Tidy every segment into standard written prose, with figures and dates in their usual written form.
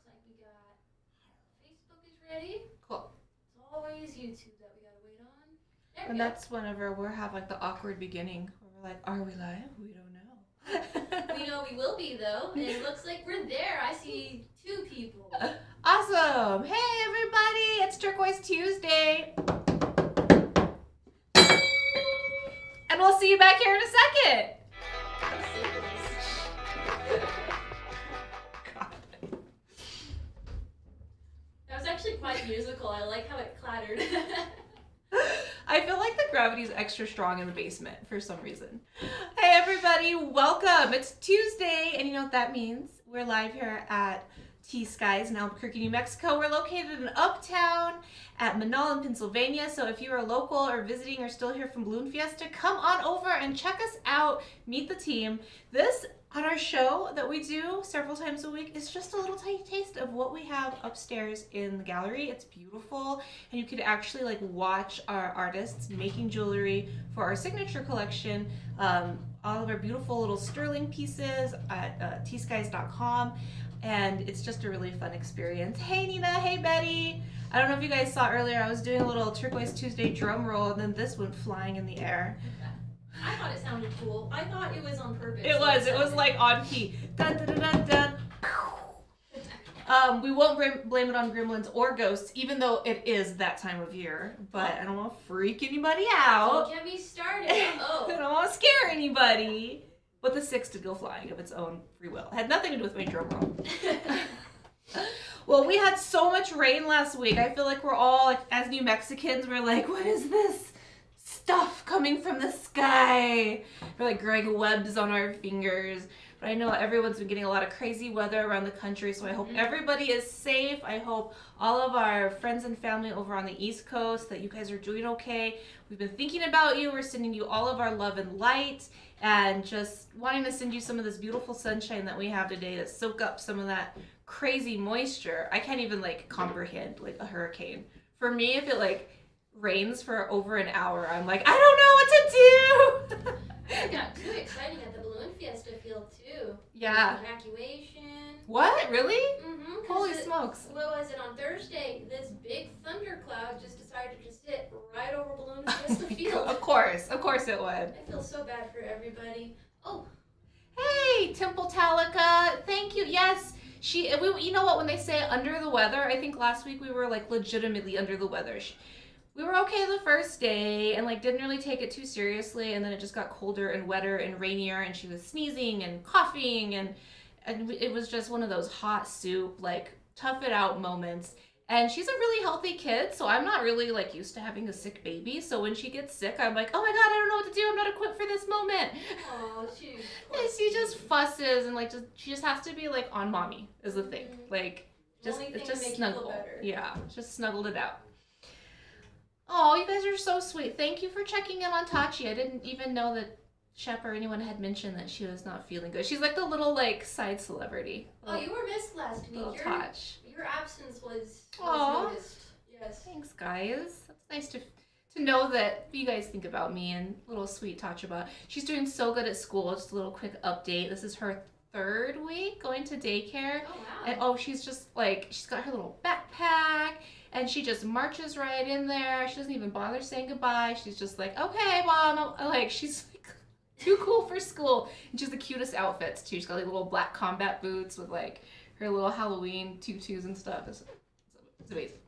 like we got Facebook is ready. Cool. It's always YouTube that we gotta wait on. There And we go. that's whenever we have like the awkward beginning where we're like, are we live? We don't know. We know we will be though, and it looks like we're there. I see 2 people. Awesome. Hey everybody, it's Turquoise Tuesday. And we'll see you back here in a second. That was actually quite musical. I like how it clattered. I feel like the gravity's extra strong in the basement for some reason. Hey everybody, welcome. It's Tuesday, and you know what that means. We're live here at T.Skies in Albuquerque, New Mexico. We're located in Uptown at Manolan, Pennsylvania. So if you are local or visiting or still here from Balloon Fiesta, come on over and check us out. Meet the team. This on our show that we do several times a week is just a little tiny taste of what we have upstairs in the gallery. It's beautiful, and you could actually like watch our artists making jewelry for our signature collection. All of our beautiful little sterling pieces at tskies.com, and it's just a really fun experience. Hey Nina, hey Betty. I don't know if you guys saw earlier, I was doing a little Turquoise Tuesday drum roll, and then this went flying in the air. I thought it sounded cool. I thought it was on purpose. It was like on key. Dun, dun, dun, dun, dun. We won't blame it on gremlins or ghosts, even though it is that time of year. But I don't want to freak anybody out. Don't get me started. I don't want to scare anybody. But the 6 did go flying of its own free will. It had nothing to do with my drum roll. Well, we had so much rain last week. I feel like we're all, like, as New Mexicans, we're like, what is this stuff coming from the sky? We're like growing webs on our fingers. But I know everyone's been getting a lot of crazy weather around the country, so I hope everybody is safe. I hope all of our friends and family over on the East Coast, that you guys are doing okay. We've been thinking about you. We're sending you all of our love and light, and just wanting to send you some of this beautiful sunshine that we have today to soak up some of that crazy moisture. I can't even like comprehend like a hurricane. For me, if it like rains for over an hour, I'm like, I don't know what to do. It got too exciting at the Balloon Fiesta field too. Yeah. Evacuation. What? Really? Mm-hmm. Holy smokes. What was it on Thursday? This big thundercloud just decided to just sit right over Balloon Fiesta field. Of course it would. I feel so bad for everybody. Oh. Hey, Temple Talica, thank you. Yes, you know what, when they say under the weather, I think last week we were like legitimately under the weather. We were okay the first day and like didn't really take it too seriously, and then it just got colder and wetter and rainier, and she was sneezing and coughing, and it was just one of those hot soup, like tough it out moments. And she's a really healthy kid, so I'm not really like used to having a sick baby. So when she gets sick, I'm like, oh my god, I don't know what to do. I'm not equipped for this moment. Oh, she just fusses, and like she just has to be like on mommy is the thing. Like just snuggle. Yeah, just snuggled it out. Oh, you guys are so sweet. Thank you for checking in on Tachi. I didn't even know that Shep or anyone had mentioned that she was not feeling good. She's like the little like side celebrity. Oh, you were missed last week. Your absence was noticed. Yes. Thanks, guys. That's nice to know that you guys think about me, and little sweet Tachaba. She's doing so good at school. Just a little quick update. This is her 3rd week going to daycare. Oh, wow. And she's just like, she's got her little backpack, and she just marches right in there. She doesn't even bother saying goodbye. She's just like, okay, mom. Like, she's like too cool for school. And she's the cutest outfits too. She's got like little black combat boots with like her little Halloween tutus and stuff. It's amazing.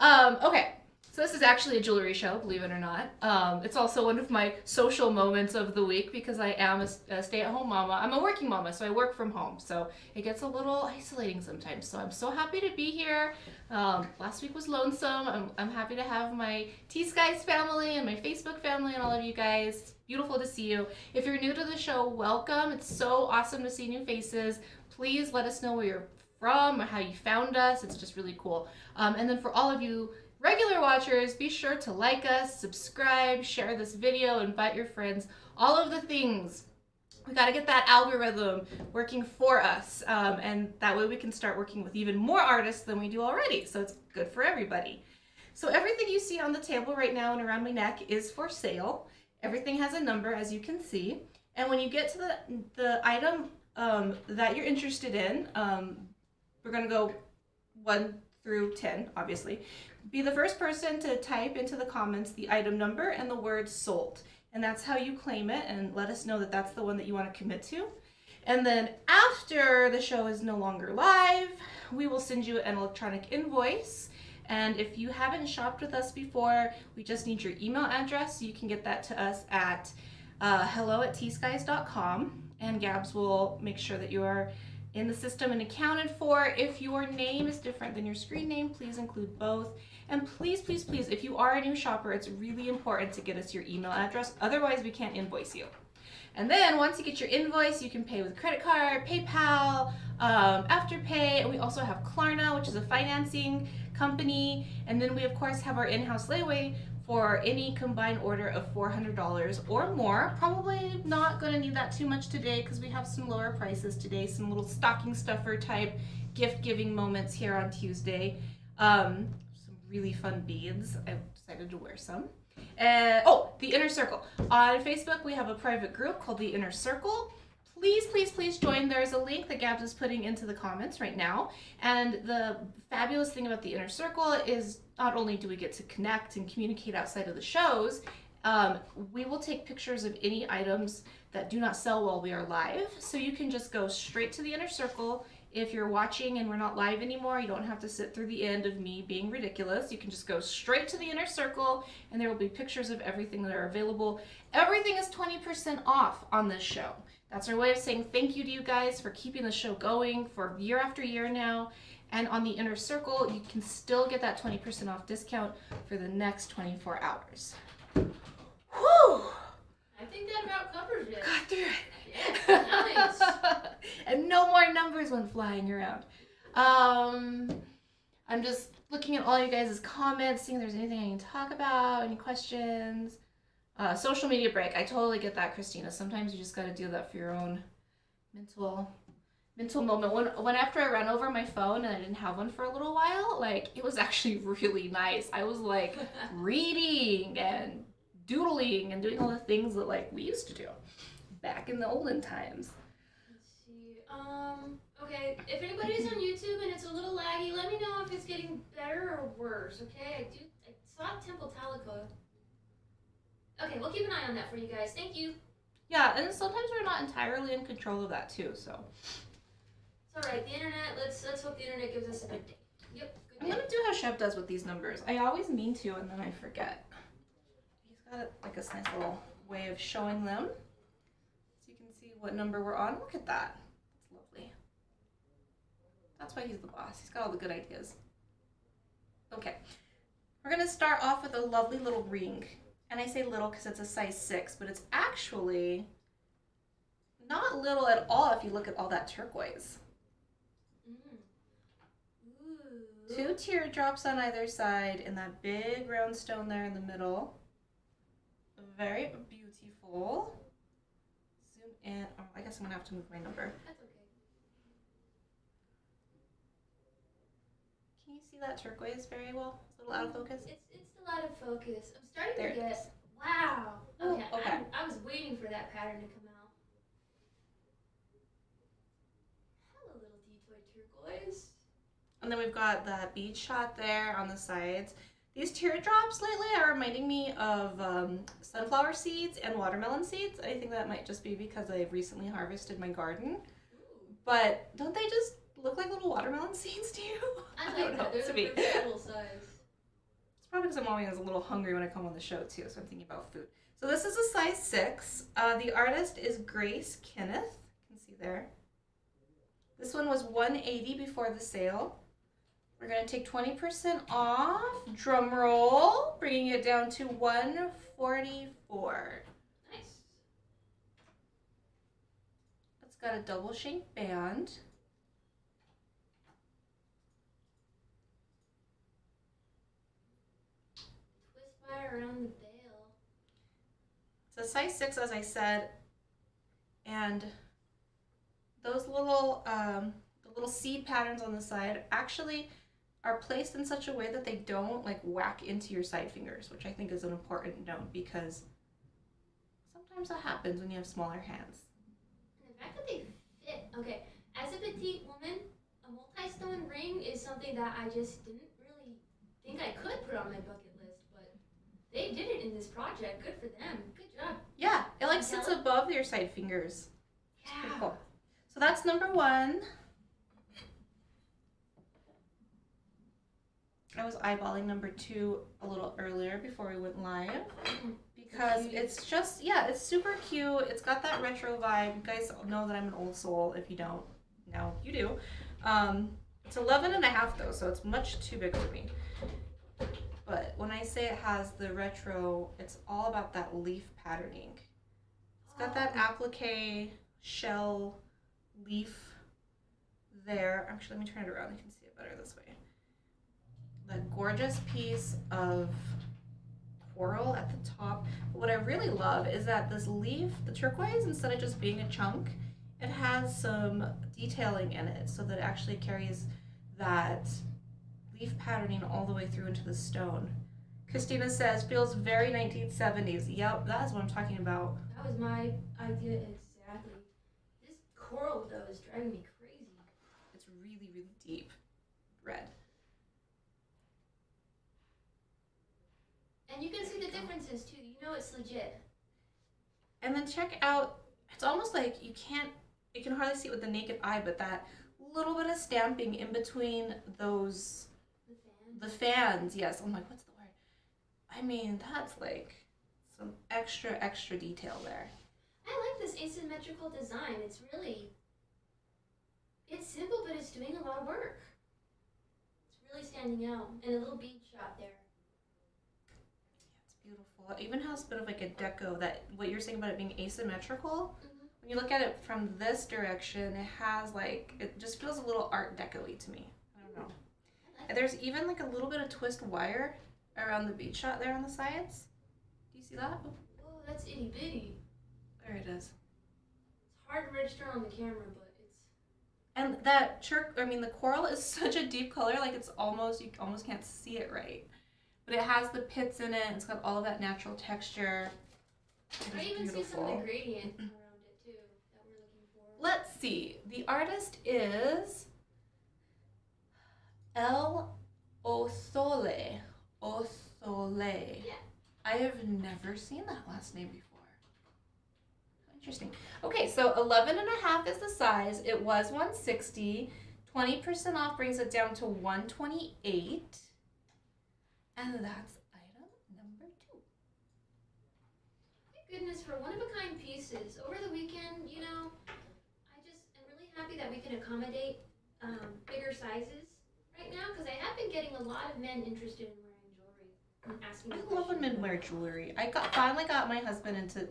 Okay. So this is actually a jewelry show, believe it or not. It's also one of my social moments of the week because I am a stay-at-home mama. I'm a working mama, so I work from home. So it gets a little isolating sometimes. So I'm so happy to be here. Last week was lonesome. I'm happy to have my T.Skies family and my Facebook family and all of you guys. Beautiful to see you. If you're new to the show, welcome. It's so awesome to see new faces. Please let us know where you're from or how you found us. It's just really cool. And then for all of you regular watchers, be sure to like us, subscribe, share this video, invite your friends, all of the things. We got to get that algorithm working for us, and that way we can start working with even more artists than we do already, so it's good for everybody. So everything you see on the table right now and around my neck is for sale. Everything has a number, as you can see, and when you get to the item that you're interested in, we're going to go 1 through 10, obviously. Be the first person to type into the comments the item number and the word sold. And that's how you claim it, and let us know that that's the one that you want to commit to. And then after the show is no longer live, we will send you an electronic invoice. And if you haven't shopped with us before, we just need your email address. So you can get that to us at hello@tskies.com. And Gabs will make sure that you are in the system and accounted for. If your name is different than your screen name, please include both. And please, please, please, if you are a new shopper, it's really important to get us your email address. Otherwise, we can't invoice you. And then once you get your invoice, you can pay with credit card, PayPal, Afterpay, and we also have Klarna, which is a financing company. And then we, of course, have our in-house layaway for any combined order of $400 or more. Probably not gonna need that too much today because we have some lower prices today, some little stocking stuffer type gift giving moments here on Tuesday. Some really fun beads. I've decided to wear some. The Inner Circle. On Facebook, we have a private group called the Inner Circle. Please, please, please join. There's a link that Gabs is putting into the comments right now. And the fabulous thing about the Inner Circle is not only do we get to connect and communicate outside of the shows, we will take pictures of any items that do not sell while we are live. So you can just go straight to the Inner Circle. If you're watching and we're not live anymore, you don't have to sit through the end of me being ridiculous. You can just go straight to the Inner Circle and there will be pictures of everything that are available. Everything is 20% off on this show. That's our way of saying thank you to you guys for keeping the show going for year after year now. And on the Inner Circle, you can still get that 20% off discount for the next 24 hours. Whew! I think that about covers it. Got through it. Yeah, nice. And no more numbers when flying around. I'm just looking at all you guys' comments, seeing if there's anything I can talk about, any questions. Social media break. I totally get that, Christina. Sometimes you just got to do that for your own mental moment. When after I ran over my phone and I didn't have one for a little while, like it was actually really nice. I was like reading and doodling and doing all the things that like we used to do back in the olden times. Let's see. Okay, if anybody's on YouTube and it's a little laggy, let me know if it's getting better or worse, okay? I saw Temple Talico. Okay, we'll keep an eye on that for you guys. Thank you. Yeah, and sometimes we're not entirely in control of that too, so. It's alright, the internet, let's hope the internet gives us a good day. Yep, good I'm day. gonna do how Chef does with these numbers. I always mean to and then I forget. He's got like a nice little way of showing them. So you can see what number we're on. Look at that. That's lovely. That's why he's the boss. He's got all the good ideas. Okay. We're gonna start off with a lovely little ring. And I say little because it's a size 6, but it's actually not little at all if you look at all that turquoise. Ooh. 2 teardrops on either side and that big round stone there in the middle. Very beautiful. Zoom in. Oh, I guess I'm gonna have to move my number. That's okay. Can you see that turquoise very well? It's a little out of focus. It's still out of focus. I'm starting There to it get. is. Wow. Ooh, Okay. okay. I was waiting for that pattern to come out. Hello, little Detroit turquoise. And then we've got that bead shot there on the sides. These teardrops lately are reminding me of sunflower seeds and watermelon seeds. I think that might just be because I've recently harvested my garden. Ooh. But don't they just look like little watermelon seeds to you? I don't like know. that. They're To the me. perfect little size. It's probably because I'm always a little hungry when I come on the show too, so I'm thinking about food. So this is a size 6. The artist is Grace Kenneth. You can see there. This one was $180 before the sale. We're going to take 20% off. Drum roll, bringing it down to $144. Nice. It's got a double shank band. Twist wire around the bail. It's a size 6, as I said, and those little the little seed patterns on the side actually are placed in such a way that they don't like whack into your side fingers, which I think is an important note because sometimes that happens when you have smaller hands. And the fact that they fit. Okay, as a petite woman, a multi multi-stone ring is something that I just didn't really think I could put on my bucket list, but they did it in this project. Good for them. Good job. Yeah, it like Can you sits tell? above your side fingers. It's pretty Yeah. cool. So that's number 1. I was eyeballing number 2 a little earlier before we went live because it's just, yeah, it's super cute. It's got that retro vibe. You guys know that I'm an old soul. If you don't, now you do. It's 11 and a half though, so it's much too big for me. But when I say it has the retro, it's all about that leaf patterning. It's got that applique shell leaf there. Actually, let me turn it around. You can see it better this way. That gorgeous piece of coral at the top. But what I really love is that this leaf, the turquoise, instead of just being a chunk, it has some detailing in it so that it actually carries that leaf patterning all the way through into the stone. Christina says, feels very 1970s. Yep, that is what I'm talking about. That was my idea exactly. This coral though is driving me crazy. It's really, really deep red. And you can see the differences too. You know it's legit. And then check out, it's almost like you can hardly see it with the naked eye, but that little bit of stamping in between those, the fans, yes. I'm like, what's the word? I mean, that's like some extra detail there. I like this asymmetrical design. It's simple, but it's doing a lot of work. It's really standing out. And a little bead shot there. It's beautiful. It even has a bit of like a deco that, what you're saying about it being asymmetrical, Mm-hmm. when you look at it from this direction, it has like, it just feels a little art deco-y to me. I don't know. And there's even like a little bit of twist wire around the bead shot there on the sides. Do you see that? Oh, that's itty bitty. There it is. It's hard to register on the camera, but it's. And that the coral is such a deep color, like it's almost, you almost can't see it right. But it has the pits in it, and it's got all of that natural texture. I even see some of the gradient around it too that we're looking for. Let's see. The artist is El Osole. Osole. Yeah. I have never seen that last name before. Interesting. Okay, so 11 and a half is the size. It was 160. 20% off brings it down to 128. And that's item number 2. Thank goodness for one-of-a-kind pieces. Over the weekend, I just am really happy that we can accommodate bigger sizes right now because I have been getting a lot of men interested in wearing jewelry and asking me I love when questions. men wear jewelry. I finally got my husband into,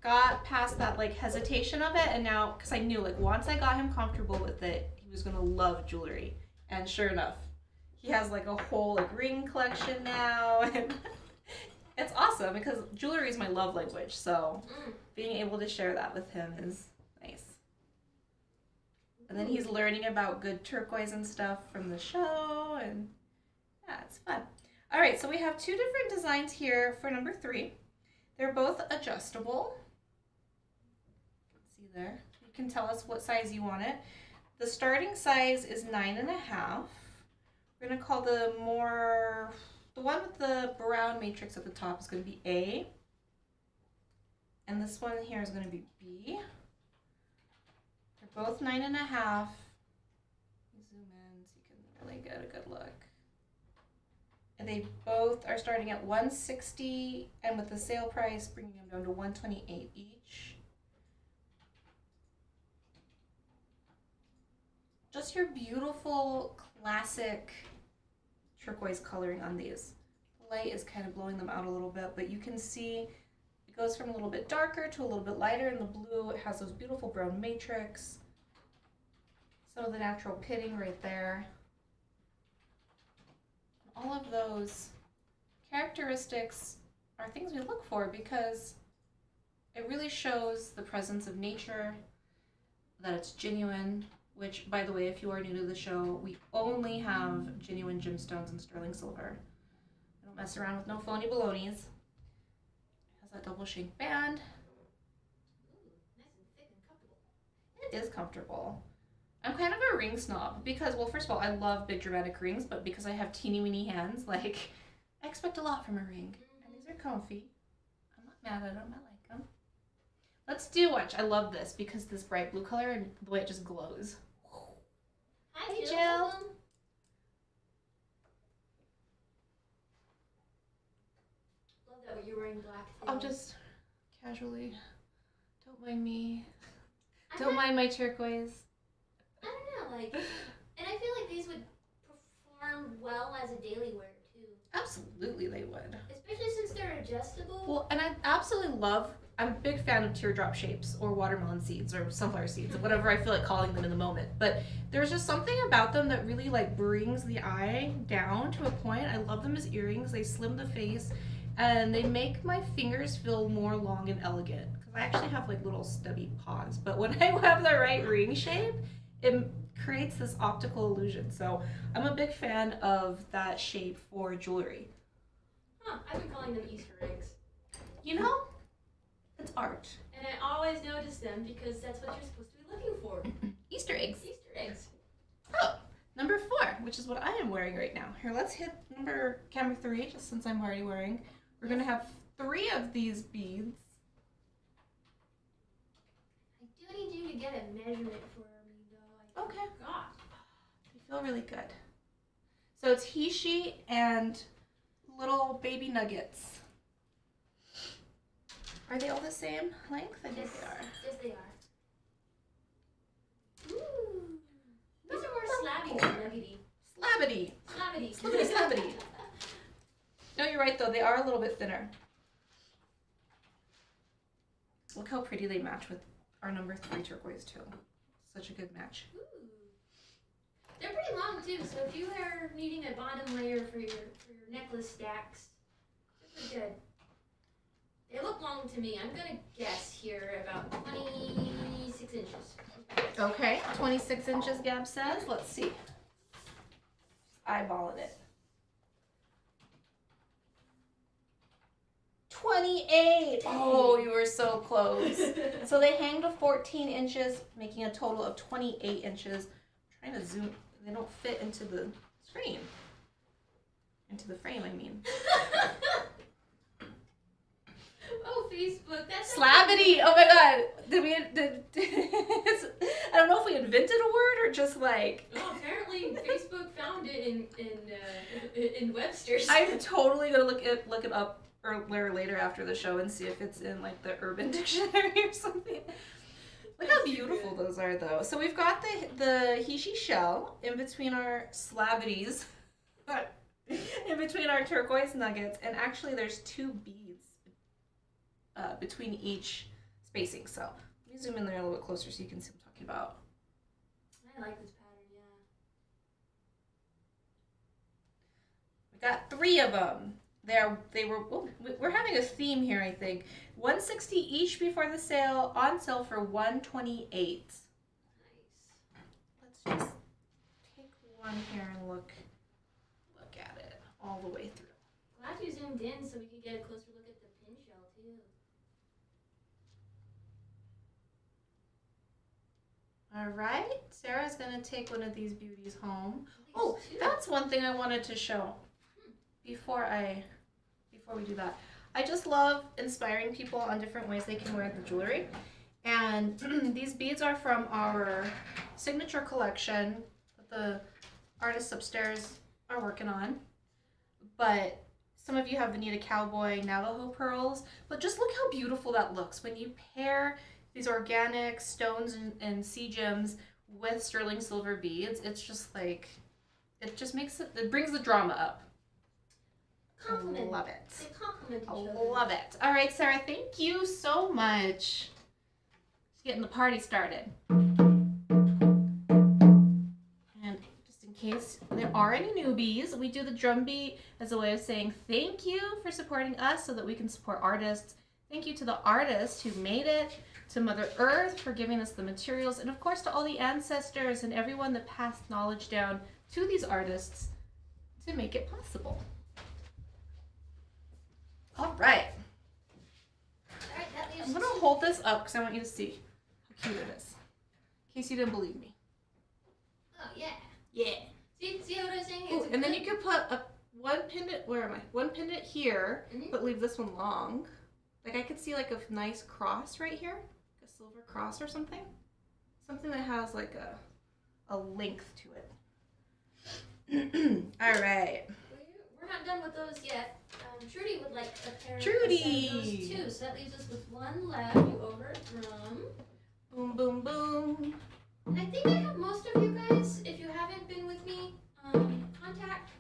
got past that hesitation of it, and now, because I knew once I got him comfortable with it, he was gonna love jewelry. And sure enough, he has a whole ring collection now, and it's awesome because jewelry is my love language. So being able to share that with him is nice. And then he's learning about good turquoise and stuff from the show, and yeah, it's fun. All right, so we have 2 different designs here for number 3. They're both adjustable. See there? You can tell us what size you want it. The starting size is 9.5. We're gonna call the one with the brown matrix at the top is gonna be A. And this one here is gonna be B. They're both 9.5. Zoom in so you can really get a good look. And they both are starting at 160, and with the sale price, bringing them down to 128 each. Just your beautiful, classic turquoise coloring on these. The light is kind of blowing them out a little bit, but you can see it goes from a little bit darker to a little bit lighter in the blue. It has those beautiful brown matrix. Some of the natural pitting right there. All of those characteristics are things we look for because it really shows the presence of nature, that it's genuine, which, by the way, if you are new to the show, we only have genuine gemstones and sterling silver. I don't mess around with no phony balonies. It has that double shank band. Ooh, nice and thick and comfortable. It is comfortable. I'm kind of a ring snob because, well, first of all, I love big dramatic rings, but because I have teeny weeny hands, like, I expect a lot from a ring. And these are comfy. I'm not mad at them. I like them. Let's do one. I love this because this bright blue color and the way it just glows. Hi, Hey, Jill. Jill. Love that you're wearing black too. I'll just casually. Don't mind me. Don't mind my turquoise. I don't know, like, and I feel like these would perform well as a daily wear too. Absolutely, they would. Especially since they're adjustable. Well, and I absolutely love. I'm a big fan of teardrop shapes or watermelon seeds or sunflower seeds or whatever I feel like calling them in the moment. But there's just something about them that really like brings the eye down to a point. I love them as earrings. They slim the face and they make my fingers feel more long and elegant because I actually have like little stubby paws. But when I have the right ring shape, it creates this optical illusion. So I'm a big fan of that shape for jewelry. Huh, I've been calling them Easter eggs. You know, it's art. And I always notice them because that's what you're supposed to be looking for. Easter eggs. Easter eggs. Oh, number 4, which is what I am wearing right now. Here, let's hit camera 3, just since I'm already wearing. We're going to have 3 of these beads. I do need you to get a measurement for me, though. Okay. Forgot. They feel really good. So it's Hishi and little baby nuggets. Are they all the same length? I think they are. Yes, they are. Ooh. These are more slabby than nuggety. Slabbity. Slabbity. Slabbity, slabbity. No, you're right, though. They are a little bit thinner. Look how pretty they match with our number 3 turquoise, too. Such a good match. Ooh. They're pretty long, too, so if you are needing a bottom layer for your necklace stacks, they're good. They look long to me. I'm going to guess here about 26 inches. Okay, 26 inches, Gab says. Let's see. Just eyeballing it. 28! Oh, you were so close. So they hang to 14 inches, making a total of 28 inches. I'm trying to zoom. They don't fit into the screen. Into the frame, I mean. Oh, Facebook. That's Slabbity! Oh my god! I don't know if we invented a word or just like. Oh, apparently Facebook found it in Webster's. I'm totally gonna look it up or later after the show and see if it's in like the Urban Dictionary or something. Look how beautiful those are, though. So we've got the Hishi shell in between our slabbities, in between our turquoise nuggets, and actually there's 2 beads between each spacing. So let me zoom in there a little bit closer so you can see what I'm talking about. I like this pattern, yeah. We got 3 of them. We're having a theme here, I think. $160 each before the sale, on sale for $128. Nice. Let's just take one here and look at it all the way through. Glad you zoomed in so we could get a closer look at the pin shell too. All right, Sarah's gonna take one of these beauties home. I think it's 2. That's one thing I wanted to show before we do that. I just love inspiring people on different ways they can wear the jewelry. And these beads are from our signature collection that the artists upstairs are working on. But some of you have Vanita Cowboy Navajo pearls. But just look how beautiful that looks when you pair these organic stones and sea gems with sterling silver beads. It's just like, it brings the drama up. Compliment. I love it. They compliment each I other. love it. All right, Sarah, thank you so much. Just getting the party started. And just in case there are any newbies, we do the drum beat as a way of saying thank you for supporting us so that we can support artists. Thank you to the artists who made it, to Mother Earth for giving us the materials, and of course to all the ancestors and everyone that passed knowledge down to these artists to make it possible. All right. Alright, that leaves I'm going to hold this up because I want you to see how cute it is, in case you didn't believe me. Oh, yeah. Yeah. See what I was saying? Ooh, and then you could put one pendant, where am I? One pendant here, but leave this one long. Like I could see like a nice cross right here, like a silver cross or something. Something that has like a length to it. All right. We're not done with those yet. Trudy would like a pair of Trudy! those too, so that leaves us with one left. You over drum. Boom, boom, boom. I think I have most of you guys. If you haven't been with me, contact.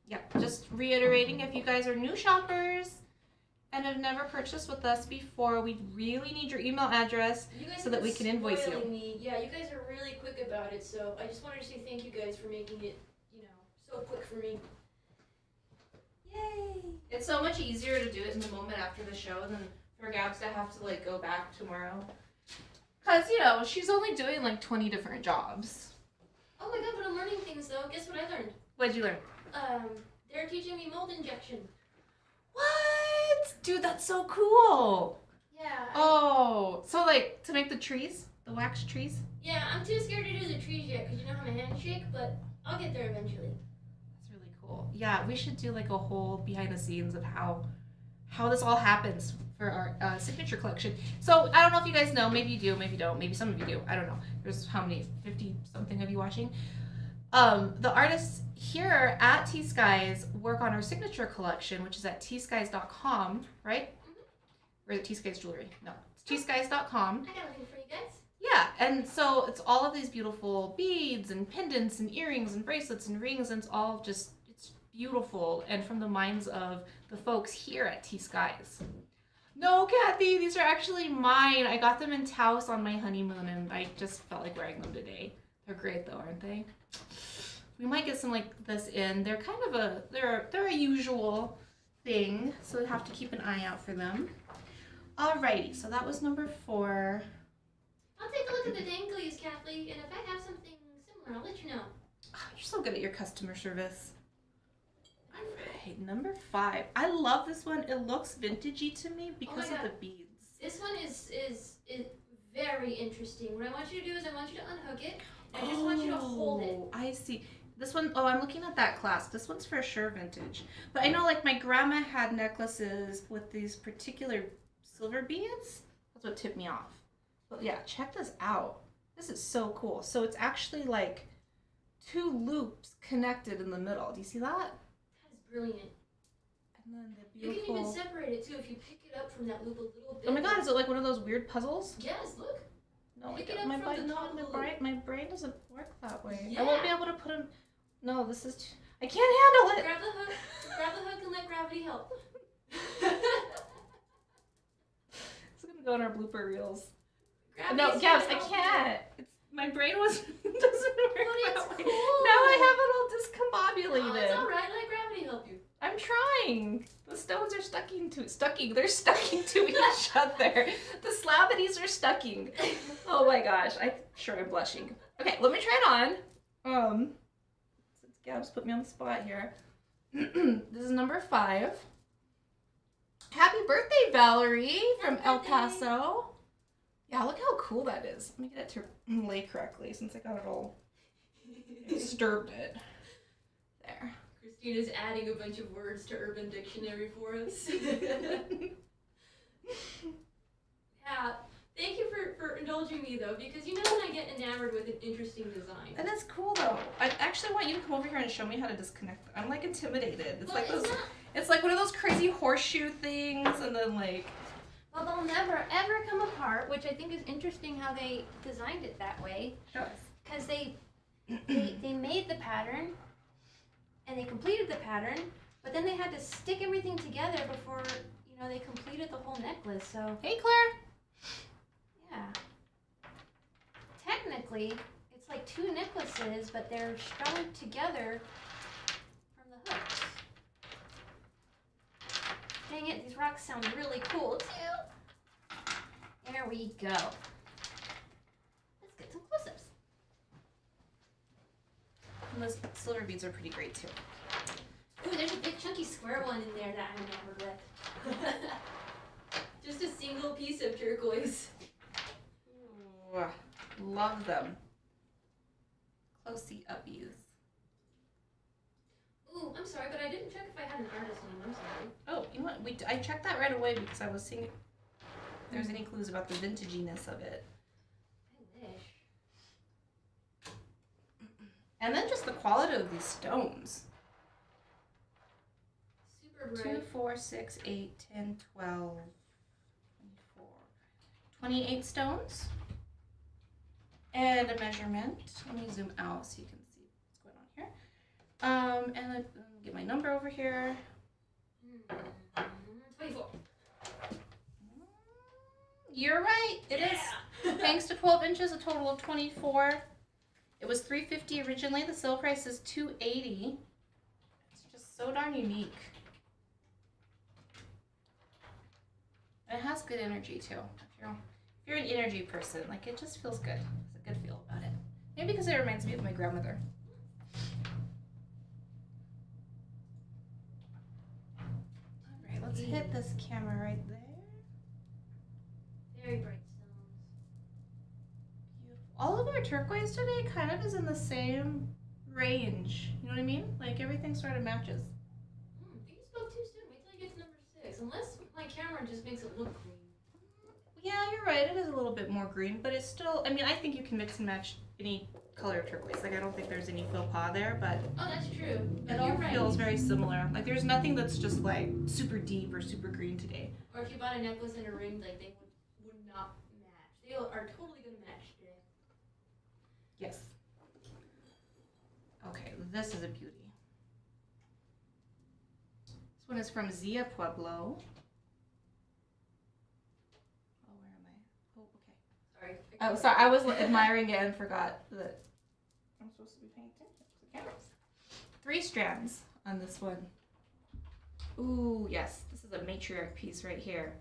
Yeah, just reiterating, if you guys are new shoppers and have never purchased with us before, we really need your email address so that we can invoice you. Me. Yeah, you guys are really quick about it, so I just wanted to say thank you guys for making it, so quick for me. Yay! It's so much easier to do it in the moment after the show than for Gabs to have to like go back tomorrow. Cause she's only doing like 20 different jobs. Oh my god, but I'm learning things though. Guess what I learned? What'd you learn? They're teaching me mold injection. What? Dude, that's so cool. Yeah. Oh, so like to make the trees? The wax trees? Yeah, I'm too scared to do the trees yet because you know how my hands shake, but I'll get there eventually. That's really cool. Yeah, we should do like a whole behind the scenes of how this all happens for our signature collection. So I don't know if you guys know, maybe you do, maybe you don't, maybe some of you do. I don't know. There's how many? 50 something of you watching. The artists here at T.Skies work on our signature collection, which is at tskies.com, right? Mm-hmm. Or is it T.Skies Jewelry? No, it's tskies.com. I got one for you guys. Yeah, and so it's all of these beautiful beads and pendants and earrings and bracelets and rings, and it's all just, it's beautiful, and from the minds of the folks here at T.Skies. No, Kathy, these are actually mine. I got them in Taos on my honeymoon, and I just felt like wearing them today. They're great though, aren't they? We might get some like this in. They're kind of they're a usual thing, so we have to keep an eye out for them. Alrighty, so that was number 4. I'll take a look at the danglies, Kathleen, and if I have something similar, I'll let you know. Oh, you're so good at your customer service. Alright, number 5. I love this one. It looks vintagey to me because of the beads. This one is very interesting. What I want you to do is I want you to unhook it, and I just want you to hold it. I see. This one, I'm looking at that clasp. This one's for sure vintage. But I know like my grandma had necklaces with these particular silver beads. That's what tipped me off. But yeah, check this out. This is so cool. So it's actually like 2 loops connected in the middle. Do you see that? That is brilliant. And then the beautiful... You can even separate it too if you pick it up from that loop a little bit. Oh my god, is it like one of those weird puzzles? Yes, look. No, pick it up from the top of the loop. My brain doesn't work that way. Yeah. I won't be able to put them... No, this is... I can't handle it! Grab the hook and let gravity help. It's gonna go in our blooper reels. Gravity's No, Gabs, I gonna help can't. It's, my brain doesn't work it's that way. cool. Now I have it all Oh, discombobulated. it's alright, let gravity help you. I'm trying. The stones are they're stucking to each other. The slavities are stucking. Oh my gosh, I'm blushing. Okay, let me try it on. Since Gabs put me on the spot here. This is number 5. Happy birthday, Valerie from El Paso. Yeah, look how cool that is. Let me get it to lay correctly since I got it all disturbed it. There. Christina's adding a bunch of words to Urban Dictionary for us. Yeah, thank you for indulging me though, because you know when I get enamored with an interesting design. And it's cool though. I actually want you to come over here and show me how to disconnect. I'm like intimidated. It's like those. It's like one of those crazy horseshoe things, and then like. Well, they'll never ever come apart, which I think is interesting how they designed it that way. Show us. Because they made the pattern, and they completed the pattern, but then they had to stick everything together before they completed the whole necklace. So Hey, Claire. yeah, technically it's like 2 necklaces, but they're strung together from the hooks. Dang it, these rocks sound really cool too. There we go. Let's get some close-ups. And those silver beads are pretty great too. Ooh, there's a big chunky square one in there that I'm enamored with. Just a single piece of turquoise. Ooh, love them. closey uppies. Ooh, I'm sorry, but I didn't check if I had an artist name. I'm sorry. Oh, you know what? I checked that right away because I was seeing if there's any clues about the vintaginess of it. I wish. And then just the quality of these stones. Super bright. 2, 4, 6, 8, 10, 12, 24, 28 stones. And a measurement. Let me zoom out so you can see what's going on here. And then get my number over here. 24. You're right. It is. Thanks to 12 inches, a total of 24. It was $350 originally. The sale price is $280. It's just so darn unique. It has good energy too. If you're an energy person, like it just feels good. It's a good feel about it. Maybe because it reminds me of my grandmother. All right, let's hit this camera right there. Very bright stones. Beautiful. All of our turquoise today kind of is in the same range. You know what I mean? Like everything sort of matches. I think you spoke too soon. Wait till I get to number 6. Unless my camera just makes it look green. Yeah, you're right. It is a little bit more green, but it's still, I mean, I think you can mix and match any color of turquoise. Like, I don't think there's any faux pas there, but Oh, that's true. it all feels very similar. Like, there's nothing that's just, like, super deep or super green today. Or if you bought a necklace and a ring, like, they would not match. They are totally going to match today. Yes. Okay, this is a beauty. This one is from Zia Pueblo. Sorry. Oh, sorry. I was admiring it and forgot that I'm supposed to be paying attention to the cameras. 3 strands on this one. Ooh, yes. This is a matriarch piece right here.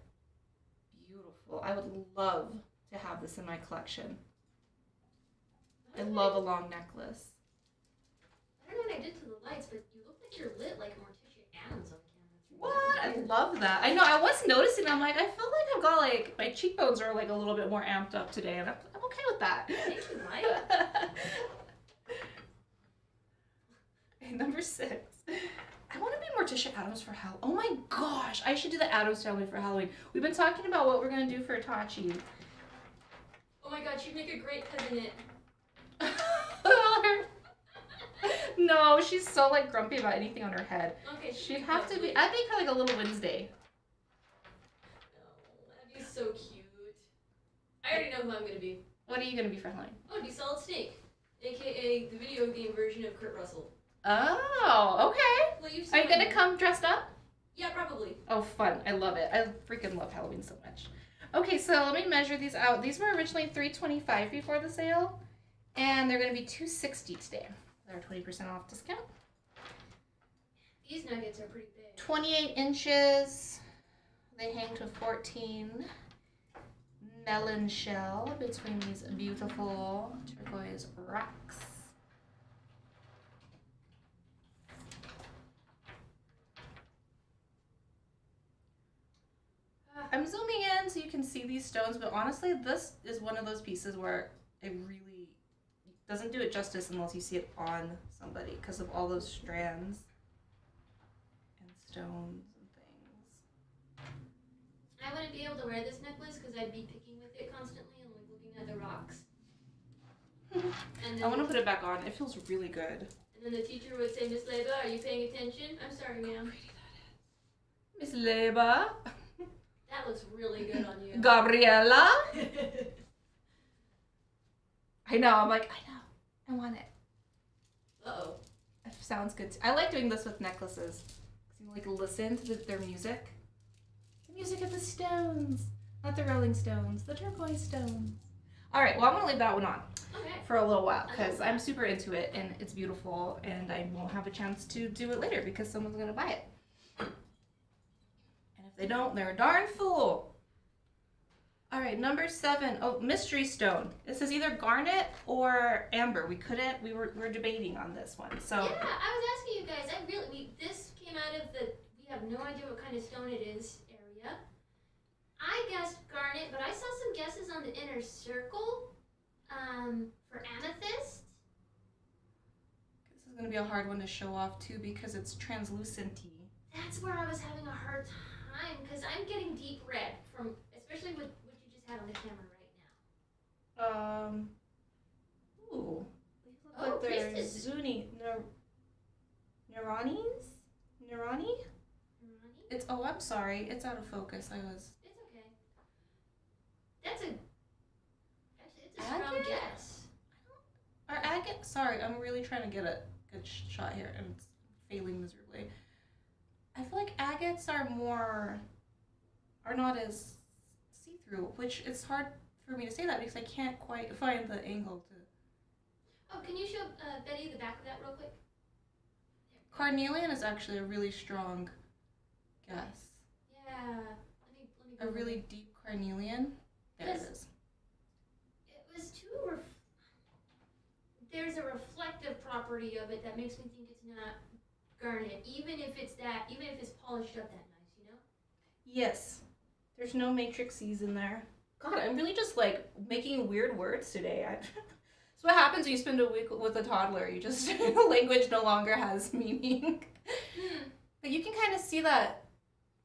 Beautiful. I would love to have this in my collection. I love a long necklace. I don't know what I did to the lights, but you look like you're lit like Morticia Adams on camera. What? I love that. I know. I was noticing. I'm like, I feel like I've got like my cheekbones are like a little bit more amped up today, and I'm okay with that. Thank you, Mike. Okay, number 6. I want to be Morticia Adams for Halloween. Oh my gosh, I should do the Adams family for Halloween. We've been talking about what we're gonna do for Tachi. Oh my god, she'd make a great cousin. No, she's so like grumpy about anything on her head. Okay, She'd have to be. I'd make her like a little Wednesday. No, that'd be so cute. I already know who I'm gonna be. What are you gonna be for Halloween? I would be Solid Snake, aka the video game version of Kurt Russell. Oh, okay. Well, you've Are you seen gonna my- come dressed up? Yeah, probably. Oh, fun. I love it. I freaking love Halloween so much. Okay, so let me measure these out. These were originally $325 before the sale, and they're going to be $260 today. They're 20% off discount. These nuggets are pretty big. 28 inches. They hang to 14. Melon shell between these beautiful turquoise rocks. I'm zooming in so you can see these stones, but honestly, this is one of those pieces where it really doesn't do it justice unless you see it on somebody because of all those strands and stones and things. I wouldn't be able to wear this necklace because I'd be picking with it constantly and like looking at the rocks. And then I want to put it back on. It feels really good. And then the teacher would say, Miss Leba, are you paying attention? I'm sorry, ma'am. Miss Leba. That looks really good on you. Gabriella. I know. I'm like, I know. I want it. Uh-oh. It sounds good. I like doing this with necklaces. Because you like listen to their music. The music of the stones. Not the Rolling Stones. The turquoise stones. All right. Well, I'm going to leave that one on Okay. for a little while. Because I'm super into it. And it's beautiful. And I won't have a chance to do it later. Because someone's going to buy it. And if they don't, they're a darn fool. All right, number 7. Oh, mystery stone. This is either garnet or amber. We were debating on this one. So Yeah, I was asking you guys. This came out of the we have no idea what kind of stone it is area. I guessed garnet, but I saw some guesses on the inner circle for amethyst. be a hard one to show off too because it's translucent-y. That's where I was having a hard time because I'm getting deep red from, especially with what you just had on the camera right now. Ooh. These look Oh, like they're priestess. Niranis? Nirani? Ronnie? It's, oh, I'm sorry. It's out of focus. It's okay. Actually, it's a strong Agate? guess. Are agate? Sorry, I'm really trying to get a good shot here and it's failing miserably. I feel like agates are not as see-through, which it's hard for me to say that because I can't quite find the angle to. Oh, can you show Betty the back of that real quick? Carnelian is actually a really strong guess. Yeah. Let me. A really deep carnelian. There it is. It was too. There's a reflective property of it that makes me think it's not garnet, even if it's polished up that nice, you know? Yes. There's no matrices in there. God, I'm really just like making weird words today. So what happens when you spend a week with a toddler? You just language no longer has meaning. But you can kind of see that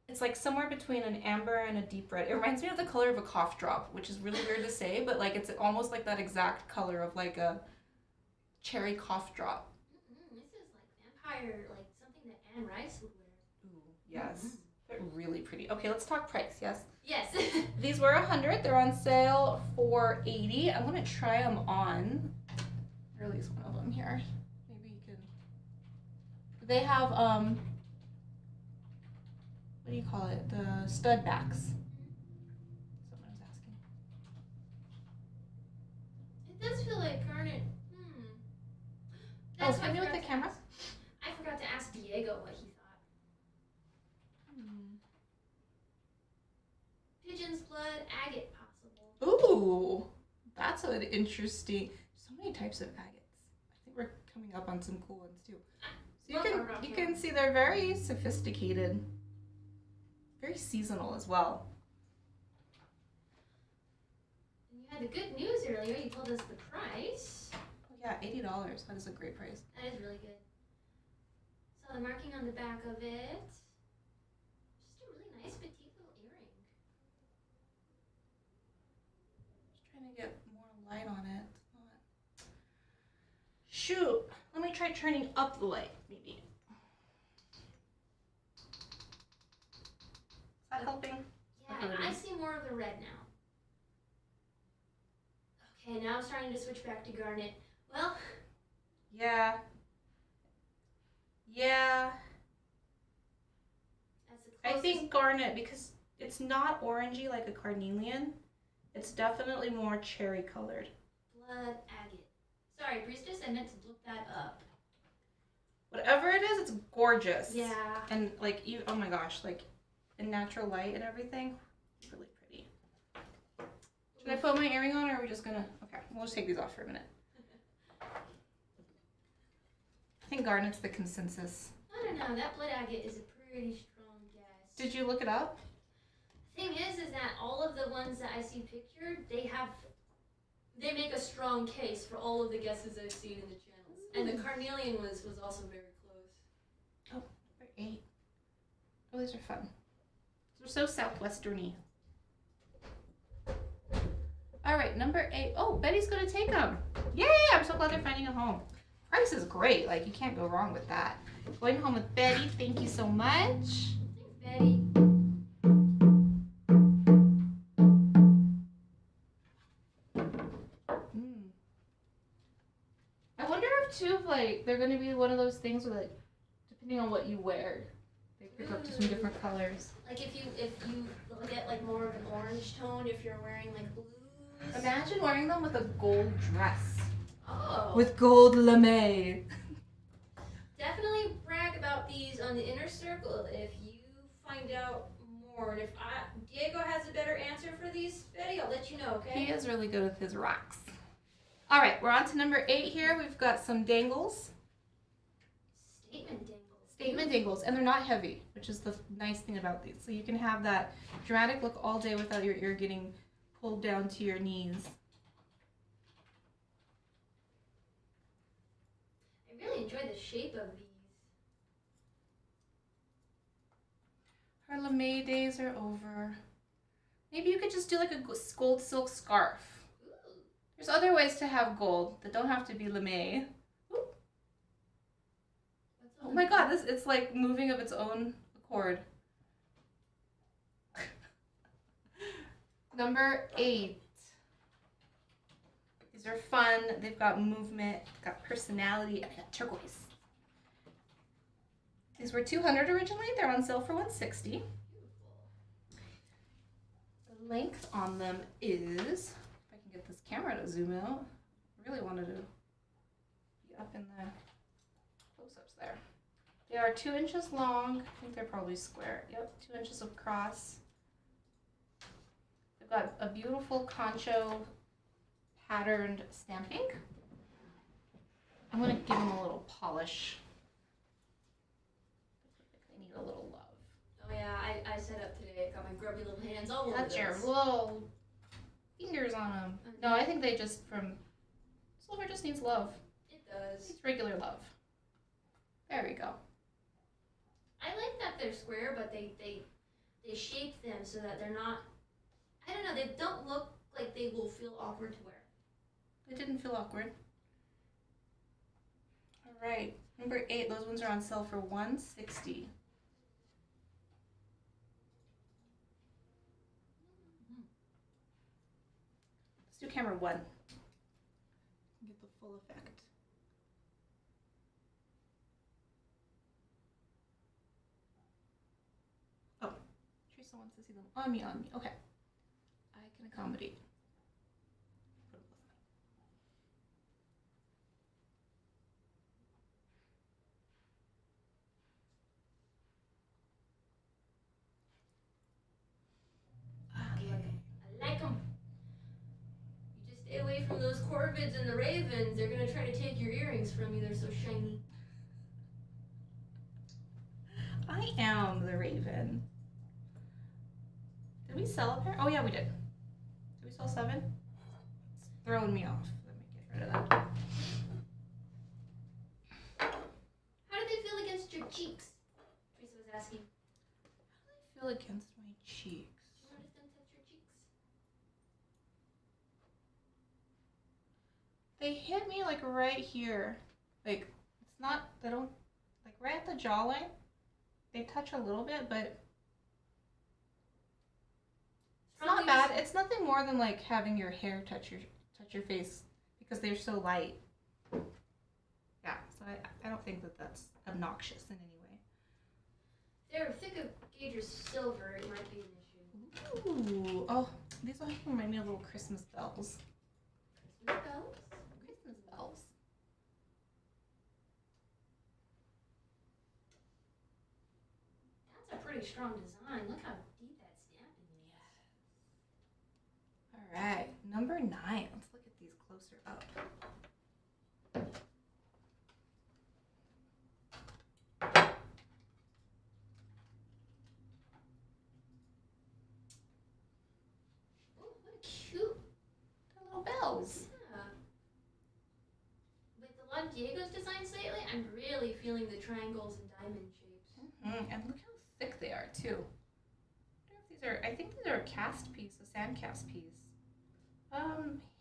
it's like somewhere between an amber and a deep red. It reminds me of the color of a cough drop, which is really weird to say, but like it's almost like that exact color of like a cherry cough drop. This is like vampire, like something that Anne Rice would wear. Ooh, yes. They're really pretty. Okay, let's talk price, yes? Yes. These were $100. They're on sale for $80. I'm gonna try them on. Or at least one of them here. Maybe you can. They have what do you call it? The stud backs. Someone was asking. It does feel like garnet. Oh, hit me with the camera. I forgot to ask Diego what he thought. Pigeon's blood, agate possible. Ooh, that's an interesting. So many types of agates. I think we're coming up on some cool ones too. So you can see they're very sophisticated, very seasonal as well. And you had the good news earlier. You told us the price. Oh yeah, $80. That is a great price. That is really good. Saw the marking on the back of it. Just a really nice petite little earring. Just trying to get more light on it. It's not. Shoot. Let me try turning up the light, maybe. Is that helping? Yeah, I see more of the red now. Okay, now I'm starting to switch back to garnet. Well. Yeah. Yeah. That's the I closest. think garnet because it's not orangey like a carnelian. It's definitely more cherry colored. Blood agate. Sorry, priestess, I meant to look that up. Whatever it is, it's gorgeous. Yeah. And like you, oh my gosh, like in natural light and everything, really pretty. Should I put my earring on, or are we just gonna? Okay, we'll just take these off for a minute. I think garnet's the consensus. I don't know. That blood agate is a pretty strong guess. Did you look it up? Thing is that all of the ones that I see pictured, they make a strong case for all of the guesses I've seen in the channels. And the carnelian was also very close. Oh, number 8. Oh, these are fun. They're so southwesterny. All right, number 8. Oh, Betty's gonna take them. Yay! I'm so glad they're finding a home. Price is great. Like you can't go wrong with that. Going home with Betty. Thank you so much. Thanks, Betty. I wonder if too, like they're gonna be one of those things where, like, depending on what you wear, they pick up to some different colors. Like if you get like more of an orange tone, if you're wearing like blues. Imagine wearing them with a gold dress. Oh. With gold lame. Definitely brag about these on the inner circle if you find out more. And if Diego has a better answer for these, Betty, I'll let you know, okay? He is really good with his rocks. All right, we're on to number 8 here. We've got some dangles. Statement dangles. Statement dangles, and they're not heavy, which is the nice thing about these. So you can have that dramatic look all day without your ear getting pulled down to your knees. I really enjoy the shape of these. Her lame days are over. Maybe you could just do like a gold silk scarf. Ooh. There's other ways to have gold that don't have to be lame. Oh my god, it's like moving of its own accord. Number 8. These are fun. They've got movement, got personality, and they got turquoise. These were $200 originally. They're on sale for $160. Beautiful. The length on them is, if I can get this camera to zoom out, I really wanted to be up in the close-ups there. They are 2 inches long. I think they're probably square. Yep, 2 inches across. They've got a beautiful concho patterned stamping. I'm going to give them a little polish. They need a little love. Oh yeah, I set up today. Got my grubby little hands all over Got your this. little fingers on them. No, I think they just silver just needs love. It does. It's regular love. There we go. I like that they're square, but they shape them so that they're not, I don't know, they don't look like they will feel awkward to wear. It didn't feel awkward. All right, number 8. Those ones are on sale for $160. Let's do camera 1. Get the full effect. Oh, Teresa wants to see them on me. Okay, I can accommodate. I like them. You just stay away from those corvids and the ravens. They're gonna try to take your earrings from you. They're so shiny. I am the raven. Did we sell a pair? Oh yeah, we did. Did we sell 7? It's throwing me off. Let me get rid of that. How do they feel against your cheeks? Teresa was asking. How do I feel against my cheeks? Do you notice them touch your cheeks? They hit me like right here. Like, it's not, they don't, like right at the jawline. They touch a little bit, but it's not bad. It's nothing more than like having your hair touch your face because they're so light. Yeah, so I don't think that that's obnoxious in any way. They're thick of Gager's silver. It might be an issue. Ooh, oh, these all remind me of little Christmas bells. Christmas bells? Christmas bells. That's a pretty strong design. Look how deep that stamping is. Yes. All right, number 9. Let's look at these closer up. Oh, what a cute. They're little bells. Yeah. With a lot of Diego's designs lately, I'm really feeling the triangles and diamond shapes. And look how thick they are too. I think these are a cast piece, a sand cast piece.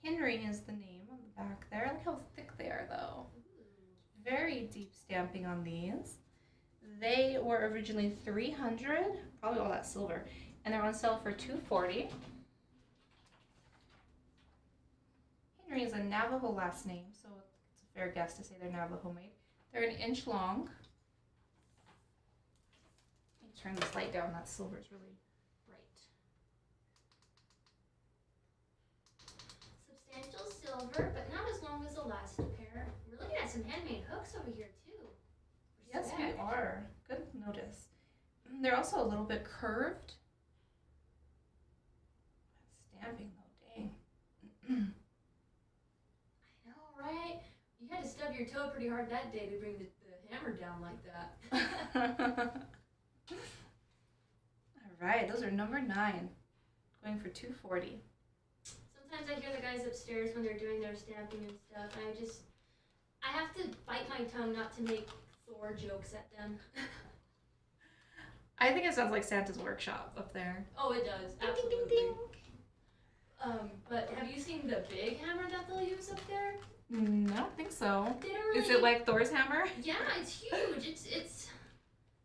Henry is the name on the back there. Look how thick they are though. Ooh. Very deep stamping on these. They were originally $300, probably all that silver, and they're on sale for $240. Henry is a Navajo last name, so it's a fair guess to say they're Navajo made. They're an inch long. Let me turn this light down. That silver is really bright. Substantial silver, but not as long as the last pair. We're looking at some handmade hooks over here too. Yes, we Respect. are. Good notice. They're also a little bit curved. That stamping though, dang. I know, right? You had to stub your toe pretty hard that day to bring the hammer down like that. All right, those are number 9, going for $240. Sometimes I hear the guys upstairs when they're doing their stamping and stuff, and I just, I have to bite my tongue not to make Thor jokes at them. I think it sounds like Santa's workshop up there. Oh, it does. Ding, ding, Absolutely. ding, But have you seen the big hammer that they'll use up there? ding. I don't think so. They don't really. Is it like Thor's hammer? Yeah, it's huge. It's.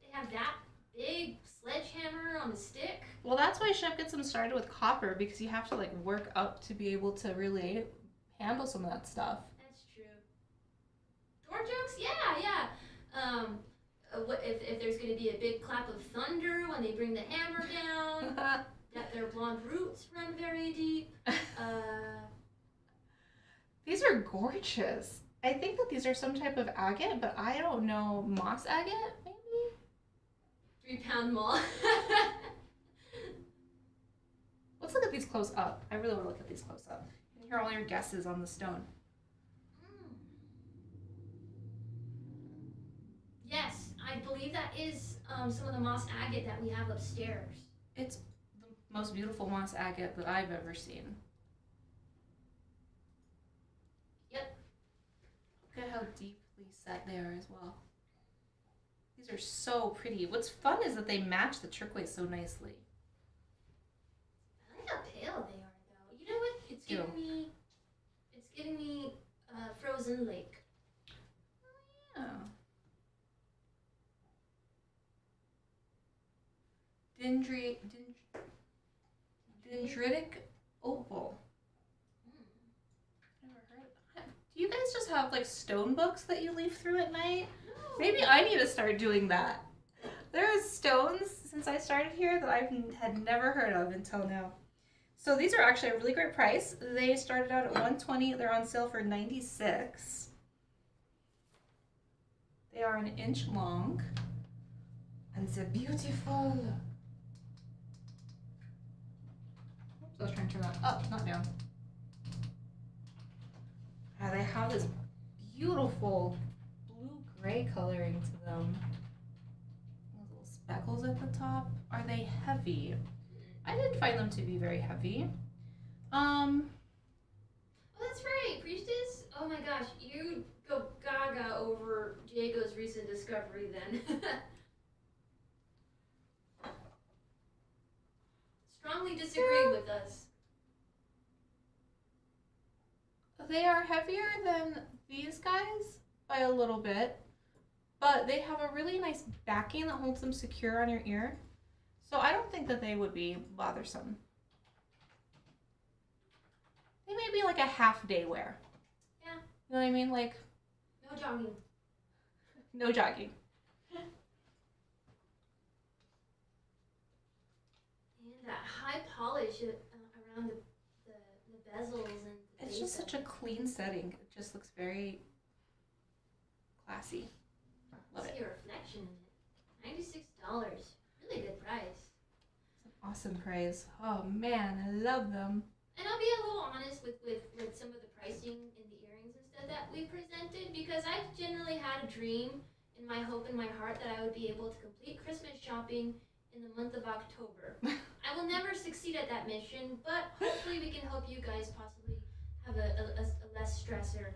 They have that big sledgehammer on a stick. Well, that's why Chef gets them started with copper, because you have to like work up to be able to really handle some of that stuff. That's true. Thor jokes? Yeah. What if there's going to be a big clap of thunder when they bring the hammer down? That their blonde roots run very deep. These are gorgeous. I think that these are some type of agate, but I don't know. Moss agate, maybe? 3-pound mall. Let's look at these close up. I really want to look at these close up. And hear all your guesses on the stone. Yes, I believe that is some of the moss agate that we have upstairs. It's the most beautiful moss agate that I've ever seen. Yep. Look at how deeply set they are as well. These are so pretty. What's fun is that they match the turquoise so nicely. I like how pale they are, though. You know what? It's giving me Frozen Lake. Yeah. Dendritic opal. Never heard. Do you guys just have like stone books that you leaf through at night? No. Maybe I need to start doing that. There's stones since I started here that I had never heard of until now. So these are actually a really great price. They started out at $120. They're on sale for $96. They are 1 inch long. And they're beautiful. Oops, I was trying to turn that up, not down. They have this beautiful blue-gray coloring to them. Those little speckles at the top. Are they heavy? I didn't find them to be very heavy. Oh, that's right, Priestess. Oh my gosh, you go gaga over Diego's recent discovery then. Strongly disagree with us. They are heavier than these guys by a little bit, but they have a really nice backing that holds them secure on your ear. So I don't think that they would be bothersome. They may be like a half-day wear. Yeah. You know what I mean? Like, No jogging. no jogging. And that high polish around the bezels and the It's just such a clean setting. It just looks very classy. Love it. See a reflection in it. $96. Really good price. It's an awesome price. Oh man, I love them. And I'll be a little honest with some of the pricing in the earrings and stuff that we presented, because I've generally had a dream in my hope in my heart that I would be able to complete Christmas shopping in the month of October. I will never succeed at that mission, but hopefully we can help you guys possibly have a less stressor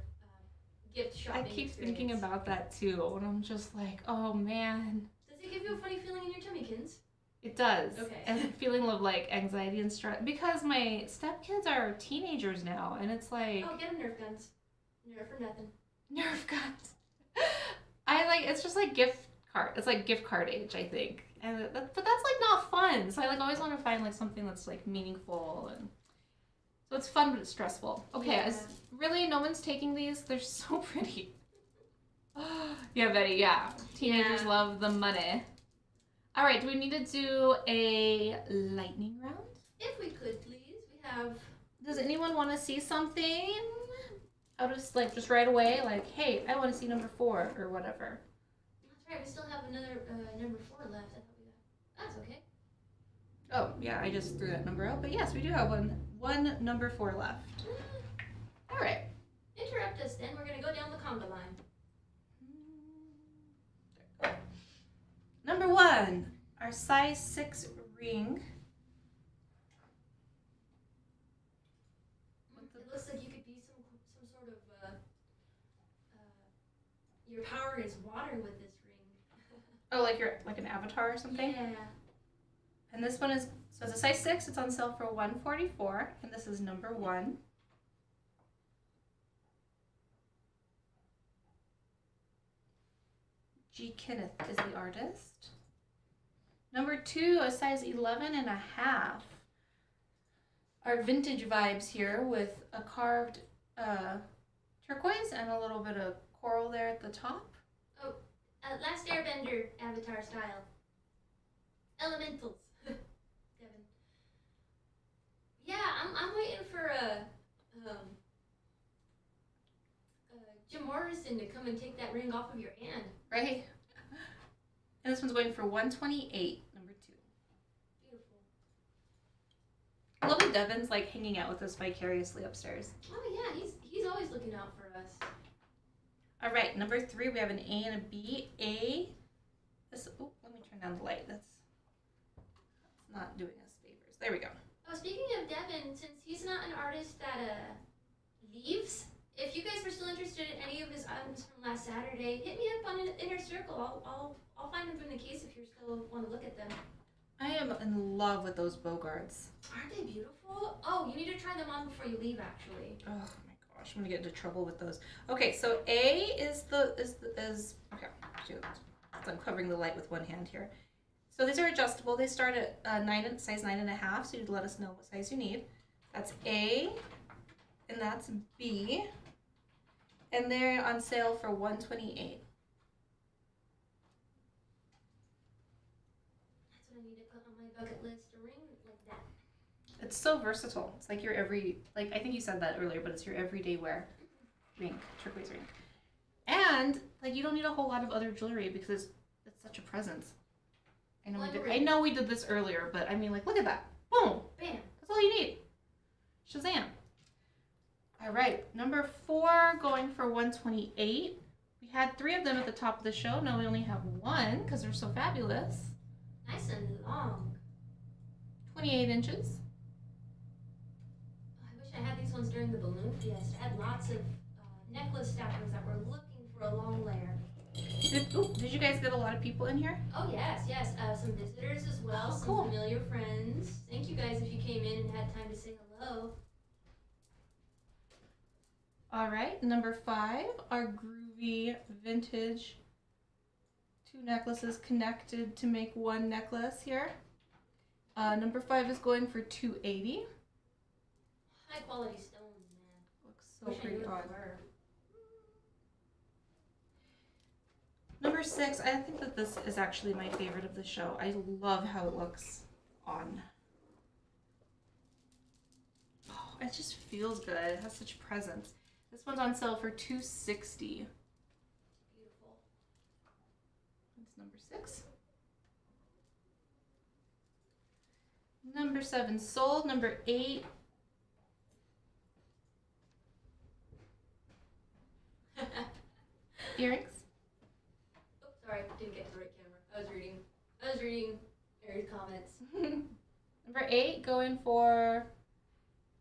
gift shopping I keep experience. thinking about that too, and I'm just like, oh man. Does it give you a funny feeling in your tummykins? It does. Okay. And a feeling of like anxiety and stress, because my stepkids are teenagers now, and it's like Oh, get them Nerf guns. Nerf or nothing. Nerf guns. I like, it's just like gift card. It's like gift card age, I think. And but that's like not fun. So I like always want to find like something that's like meaningful, and so it's fun but it's stressful. Okay, Yeah. Really, no one's taking these. They're so pretty. Yeah, Betty. Yeah, teenagers Yeah. love the money. All right, do we need to do a lightning round? If we could, please. We have. Does anyone want to see something? I'll just like just right away, like, hey, I want to see number 4 or whatever. That's right. We still have another number 4 left. I thought we got. That's okay. Oh yeah, I just threw that number out, but yes, we do have one number 4 left. All right. Interrupt us then. We're gonna go down the conga line. Number 1, our size 6 ring. It looks like you could be some sort of your power is water with this ring. Oh, like you're like an avatar or something? Yeah. And this one is, so it's a size 6. It's on sale for $144. And this is number 1. G. Kenneth is the artist. Number 2, a size 11.5. Our vintage vibes here with a carved turquoise and a little bit of coral there at the top. Oh, Last Airbender avatar style. Elementals. Devin. Yeah, I'm waiting for Jim Morrison to come and take that ring off of your hand. Right? And this one's going for $128, number 2. Beautiful. I love that Devin's like hanging out with us vicariously upstairs. Oh yeah, he's always looking out for us. All right, number 3, we have an A and a B. A. This. Oh, let me turn down the light. That's not doing us favors. There we go. Oh, speaking of Devin, since he's not an artist that leaves, if you guys were still interested in any of his items from last Saturday, hit me up on an Inner Circle. I'll find them from the case if you still want to look at them. I am in love with those Bogarts. Aren't they beautiful? Oh, you need to try them on before you leave, actually. Oh my gosh, I'm gonna get into trouble with those. Okay, so A is okay. Shoot, I'm covering the light with one hand here. So these are adjustable. They start at size 9.5. So you'd let us know what size you need. That's A, and that's B, and they're on sale for $128. That's what I need to put on my bucket list. A ring like that. It's so versatile. It's like your I think you said that earlier, but it's your everyday wear ring, turquoise ring. And like you don't need a whole lot of other jewelry because it's such a presence. I know we did this earlier, but I mean like look at that. Boom. Bam. That's all you need. Shazam. All right, number 4 going for $128. We had 3 of them at the top of the show. Now we only have 1 because they're so fabulous. Nice and long. 28 inches. I wish I had these ones during the balloon fiesta. I had lots of necklace stackers that were looking for a long layer. Did you guys get a lot of people in here? Oh yes. Some visitors as well. Oh, some cool. familiar friends. Thank you guys if you came in and had time to say hello. All right, number 5, our groovy vintage 2 necklaces connected to make 1 necklace here. Number 5 is going for $280. High quality stones, man. Looks so Wish I pretty knew on. what they were. Number 6, I think that this is actually my favorite of the show. I love how it looks on. Oh, it just feels good. It has such presence. This one's on sale for $260. Beautiful. That's number 6. Number 7 sold. Number 8. Earrings. Oh, sorry, didn't get the right camera. I was reading Mary's comments. Number 8 going for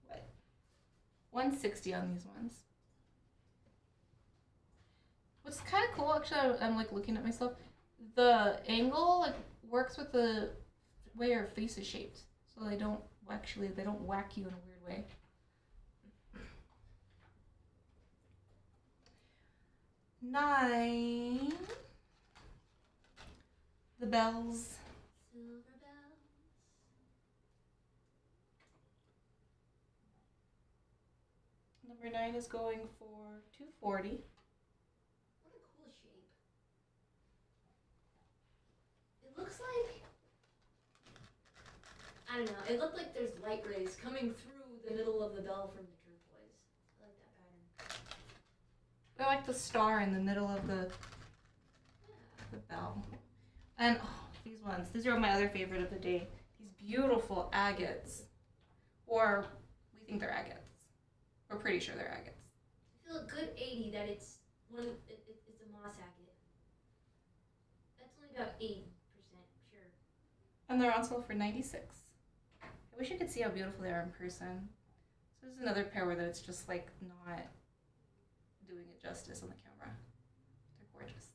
what? $160 on these ones. What's kind of cool, actually, I'm like looking at myself. The angle like works with the way your face is shaped, so they don't whack you in a weird way. Nine. The bells. Silver bells. Number 9 is going for $240. What a cool shape. It looks like, I don't know, it looked like there's light rays coming through the middle of the bell from the turquoise. I like that pattern. I like the star in the middle of the bell. And these are my other favorite of the day. These beautiful agates. Or we think they're agates. We're pretty sure they're agates. I feel a good 80 that it's a moss agate. That's only about 8%, sure. And they're on sale for $96. I wish you could see how beautiful they are in person. So this is another pair where it's just like not doing it justice on the camera. They're gorgeous.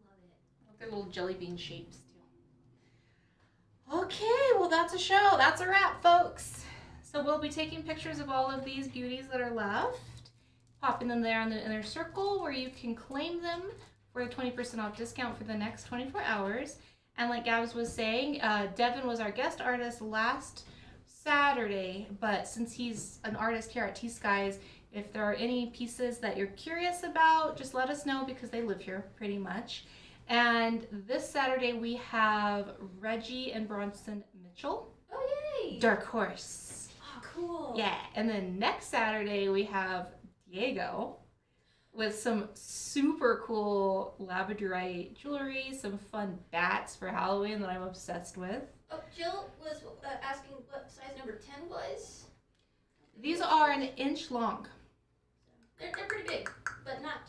Love it. With their little jelly bean shapes too. Okay, well that's a show. That's a wrap, folks. So we'll be taking pictures of all of these beauties that are left, popping them there in the inner circle where you can claim them for a 20% off discount for the next 24 hours. And like Gabs was saying, Devin was our guest artist last Saturday, but since he's an artist here at T.Skies, if there are any pieces that you're curious about, just let us know because they live here pretty much. And this Saturday we have Reggie and Bronson Mitchell. Oh, yay! Dark Horse. Oh, cool. Yeah, and then next Saturday we have Diego with some super cool labradorite jewelry, some fun bats for Halloween that I'm obsessed with. Oh, Jill was asking what size number 10 was. These are an inch long. They're pretty big, but not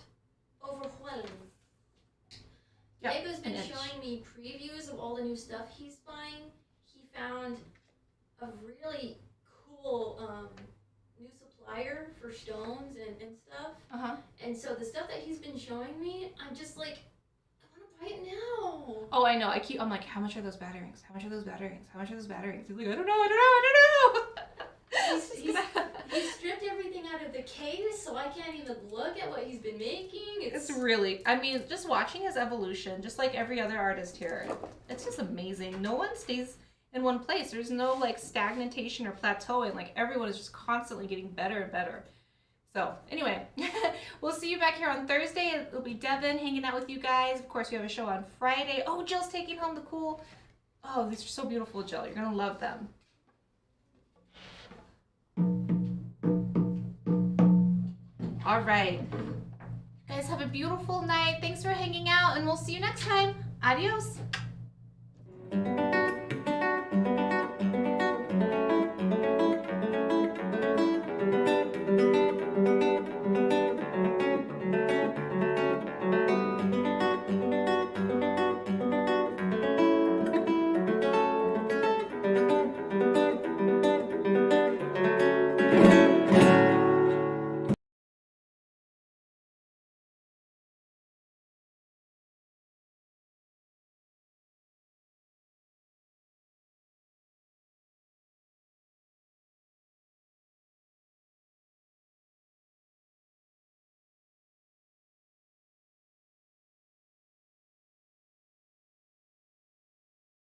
overwhelming. Yep, Diego's been an inch. showing me previews of all the new stuff he's buying. He found a really cool new supplier for stones and stuff. Uh-huh. And so the stuff that he's been showing me, I'm just like, I want to buy it now. Oh, I know. I'm like, how much are those bat earrings? How much are those bat earrings? How much are those bat earrings? He's like, I don't know. He's stripped everything out of the case, so I can't even look at what he's been making. It's really, I mean, just watching his evolution, just like every other artist here, it's just amazing. No one stays in one place. There's no like stagnation or plateauing. Like everyone is just constantly getting better and better. So anyway, we'll see you back here on Thursday. It'll be Devin hanging out with you guys. Of course, we have a show on Friday. Oh, Jill's taking home the cool. Oh, these are so beautiful, Jill. You're gonna love them. All right. You guys have a beautiful night. Thanks for hanging out, and we'll see you next time. Adios.